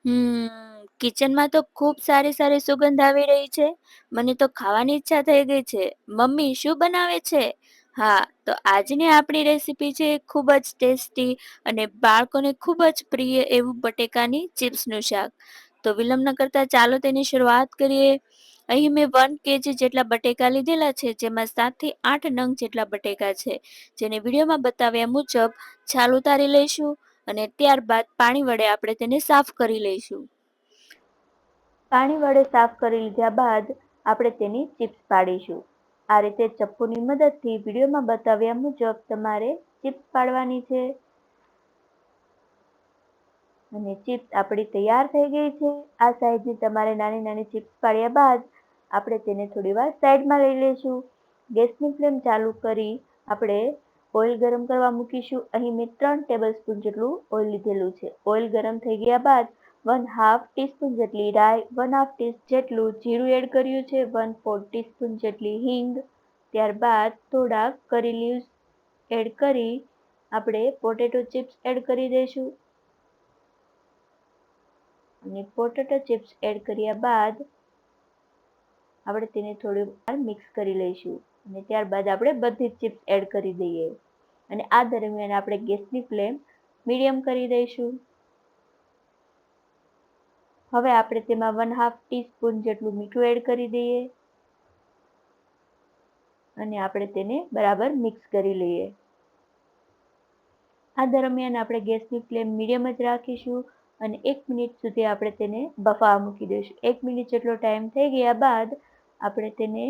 કિચનમાં તો ખૂબ સારી સારી સુગંધ આવી રહી છે. મને તો ખાવાની ઈચ્છા થઈ ગઈ છે. મમ્મી શું બનાવે છે? હા, તો આજની આપણી રેસીપી છે ખૂબ જ ટેસ્ટી અને બાળકોને ખૂબ જ પ્રિય એવું બટેકાની ચિપ્સનું શાક. તો વિલંબ ન કરતા ચાલો તેની શરૂઆત કરીએ. અહીં મેં 1 kg જેટલા બટેકા લીધેલા છે, જેમાં 7 થી 8 નંગ જેટલા બટેકા છે, જેને વિડીયોમાં બતાવ્યા મુજબ છાલ ઉતારી લઈશું અને ત્યારબાદ પાણી વડે આપણે તેને સાફ કરી લઈશું. પાણી વડે સાફ કરી લીધા બાદ આપણે તેની ચિપ્સ પાડીશું. આ રીતે ચપ્પુની મદદથી વિડીયોમાં બતાવ્યા મુજબ તમારે ચિપ્સ પાડવાની છે. અને ચિપ્સ આપણી તૈયાર થઈ ગઈ છે. આ સાઈઝની તમારે નાની નાની ચિપ્સ પાડ્યા બાદ આપણે તેને થોડીવાર સાઈડમાં લઈ લઈશું. ગેસની ફ્લેમ ચાલુ કરી આપણે ઓઇલ ગરમ કરવા મૂકીશું. અહીં મેં 3 ટેબલસ્પૂન જેટલું ઓઇલ લીધેલું છે. ઓઇલ ગરમ થઈ ગયા બાદ 1/2 ટીસ્પૂન જેટલી રાઈ, 1/2 ટીસ્પૂન જેટલું જીરું એડ કર્યું છે, 1/4 ટીસ્પૂન જેટલી હિંગ, ત્યારબાદ થોડા કરી લીવ્સ એડ કરી આપણે પોટેટો ચિપ્સ એડ કરી દઈશું. અને પોટેટો ચિપ્સ એડ કર્યા બાદ આપણે તેને થોડી વાર મિક્સ કરી લઈશું અને ત્યારબાદ આપણે બધી જ ચિપ્સ એડ કરી દઈએ અને આ દરમિયાન આપણે ગેસની ફ્લેમ મીડિયમ કરી દઈશું. હવે આપણે તેમાં 1/2 ટીસ્પૂન જેટલું મીઠું એડ કરી દઈએ અને આપણે તેને બરાબર મિક્સ કરી લઈએ. આ દરમિયાન આપણે ગેસની ફ્લેમ મીડિયમ જ રાખીશું અને 1 મિનિટ સુધી આપણે તેને બફાવા મૂકી દઈશું. 1 મિનિટ જેટલો ટાઈમ થઈ ગયા બાદ આપણે તેને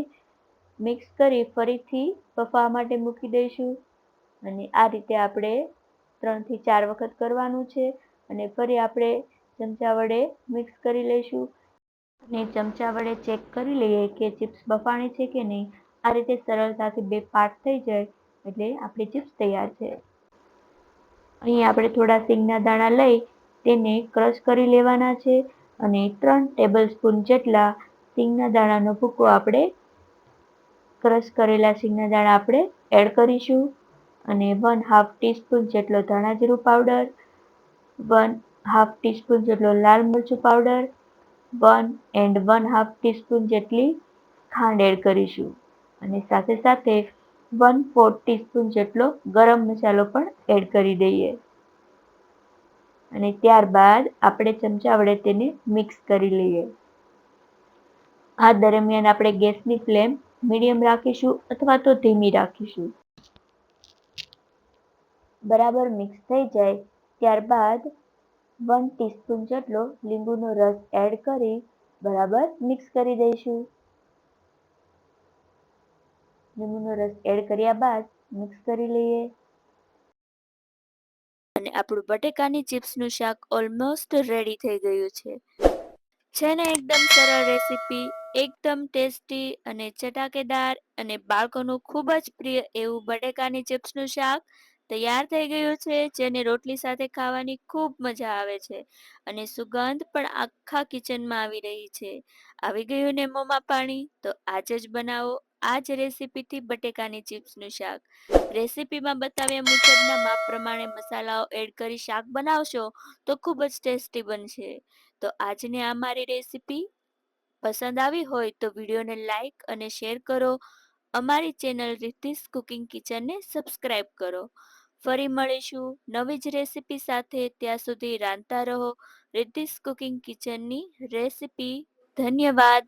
મિક્સ કરી ફરીથી બફાવા માટે મૂકી દઈશું અને આ રીતે આપણે 3 થી 4 વખત કરવાનું છે અને ફરી આપણે ચમચા વડે મિક્સ કરી લઈશું અને ચમચા વડે ચેક કરી લઈએ કે ચિપ્સ બફાણી છે કે નહીં. આ રીતે સરળતાથી 2 પાર્ટ થઈ જાય એટલે આપણી ચિપ્સ તૈયાર છે. અહીં આપણે થોડા સિંગના દાણા લઈ તેને ક્રશ કરી લેવાના છે અને 3 ટેબલસ્પૂન જેટલા સિંગના દાણાનો ભૂકો આપણે ક્રશ કરેલા સિંગના દાણા આપણે એડ કરીશું અને 1/2 ટીસ્પૂન જેટલો ધાણા જીરું પાવડર, 1/2 ટીસ્પૂન જેટલો લાલ મરચું પાવડર, 1 ટીસ્પૂન જેટલી ખાંડ એડ કરીશું અને સાથે સાથે 1/4 ટીસ્પૂન જેટલો ગરમ મસાલો પણ એડ કરી દઈએ અને ત્યારબાદ આપણે ચમચા વડે તેને મિક્સ કરી લઈએ. આ દરમિયાન આપણે ગેસની ફ્લેમ મીડિયમ રાખીશું અથવા તો ધીમી રાખીશું. બરાબર મિક્સ થઈ જાય ત્યારબાદ 1 ટીસ્પૂન જેટલો લીંબુનો રસ એડ કરી બરાબર મિક્સ કરી દઈશું. લીંબુનો રસ એડ કર્યા બાદ મિક્સ કરી લઈએ અને આપણું બટેકાની ચિપ્સનું શાક ઓલમોસ્ટ રેડી થઈ ગયું છે ને એકદમ સરળ રેસીપી, એકદમ ટેસ્ટી અને ચટાકેદાર અને બાળકોનું ખૂબ જ પ્રિય એવું બટેકાની ચિપ્સનું શાક તૈયાર થઈ ગયું છે, જેને રોટલી સાથે ખાવાની ખૂબ મજા આવે છે અને સુગંધ પણ આખા કિચનમાં આવી રહી છે. આવી ગયું ને મોંમાં પાણી? તો આજે જ બનાવો આ જ રેસીપીથી બટેકાની ચિપ્સનું શાક. રેસીપીમાં બતાવ્યા મુજબના માપ પ્રમાણે મસાલાઓ એડ કરી શાક બનાવશો તો ખૂબ જ ટેસ્ટી બનશે. તો આજની આ મારી રેસીપી પસંદ આવી હોય તો વિડીયોને લાઈક અને શેર કરો. અમારી ચેનલ રિદ્ધિસ કુકિંગ કિચનને સબસ્ક્રાઇબ કરો. ફરી મળીશું નવી જ રેસીપી સાથે. ત્યાં સુધી રાંધતા રહો રિદ્ધિસ કુકિંગ કિચનની રેસીપી. ધન્યવાદ.